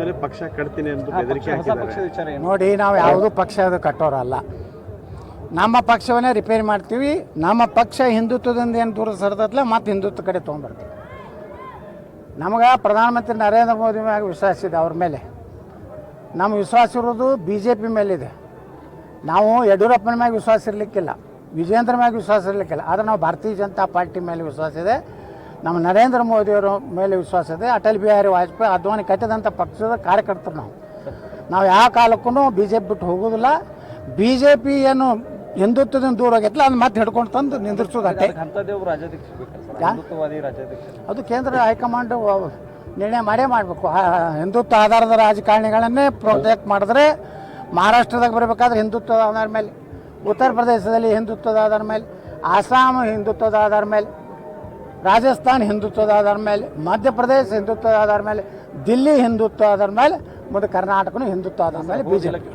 ಮೇಲೆ ಪಕ್ಷ ಕಟ್ತೀನಿ ಅಂತ ಬೆದರಿಕೆ ಹಾಕಿದ್ದಾರೆ. ನೋಡಿ, ನಾವು ಯಾವುದೂ ಪಕ್ಷ ಕಟ್ಟೋರಲ್ಲ. ನಮ್ಮ ಪಕ್ಷವನ್ನೇ ರಿಪೇರಿ ಮಾಡ್ತೀವಿ. ನಮ್ಮ ಪಕ್ಷ ಹಿಂದುತ್ವದಿಂದ ಏನು ದೂರ ಸರಿದತ್ಲ ಮತ್ತು ಹಿಂದುತ್ವ ಕಡೆ ತೊಗೊಂಬರ್ತೀವಿ. ನಮಗೆ ಪ್ರಧಾನಮಂತ್ರಿ ನರೇಂದ್ರ ಮೋದಿ ಮ್ಯಾಗ ವಿಶ್ವಾಸ ಇದೆ. ಅವ್ರ ಮೇಲೆ ನಮ್ಮ ವಿಶ್ವಾಸ ಇರೋದು BJP ಮೇಲಿದೆ. ನಾವು ಯಡಿಯೂರಪ್ಪನ ಮ್ಯಾಗ ವಿಶ್ವಾಸ ಇರಲಿಕ್ಕಿಲ್ಲ, ವಿಜೇಂದ್ರ ಮ್ಯಾಗ ವಿಶ್ವಾಸ ಇರಲಿಕ್ಕಿಲ್ಲ. ಆದರೆ ನಾವು ಭಾರತೀಯ ಜನತಾ ಪಾರ್ಟಿ ಮೇಲೆ ವಿಶ್ವಾಸ ಇದೆ, ನಮ್ಮ ನರೇಂದ್ರ ಮೋದಿಯವರ ಮೇಲೆ ವಿಶ್ವಾಸ ಇದೆ. ಅಟಲ್ ಬಿಹಾರಿ ವಾಜಪೇಯಿ ಅದ್ವಾನಿ ಕಟ್ಟಿದಂಥ ಪಕ್ಷದ ಕಾರ್ಯಕರ್ತರು ನಾವು ಯಾವ ಕಾಲಕ್ಕೂ BJP ಬಿಟ್ಟು ಹೋಗೋದಿಲ್ಲ. BJP ಏನು ಹಿಂದುತ್ವದಿಂದ ದೂರ ಆಗೈತಲ್ಲ ಅದನ್ನ ಮತ್ತೆ ಹಿಡ್ಕೊಂಡು ತಂದು ನಿಂದಿರ್ಸೋದು ಅಷ್ಟೇ. ಅದು ಕೇಂದ್ರ ಹೈಕಮಾಂಡ್ ನಿರ್ಣಯ ಮಾಡಬೇಕು. ಹಿಂದುತ್ವ ಆಧಾರದ ರಾಜಕಾರಣಿಗಳನ್ನೇ ಪ್ರೊಟೆಕ್ಟ್ ಮಾಡಿದ್ರೆ ಮಹಾರಾಷ್ಟ್ರದಾಗ ಬರಬೇಕಾದ್ರೆ ಹಿಂದುತ್ವದ ಆಧಾರ ಮೇಲೆ, ಉತ್ತರ ಪ್ರದೇಶದಲ್ಲಿ ಹಿಂದುತ್ವದ ಆಧಾರ ಮೇಲೆ, ಆಸಾಂ ಹಿಂದುತ್ವದ ಆಧಾರ ಮೇಲೆ, ರಾಜಸ್ಥಾನ್ ಹಿಂದುತ್ವದ ಆಧಾರ ಮೇಲೆ, ಮಧ್ಯಪ್ರದೇಶ ಹಿಂದುತ್ವದ ಆಧಾರ ಮೇಲೆ, ದಿಲ್ಲಿ ಹಿಂದುತ್ವ ಆಧಾರ ಮೇಲೆ, ಮತ್ತು ಕರ್ನಾಟಕನೂ ಹಿಂದುತ್ವ ಆಧಾರ ಮೇಲೆ BJP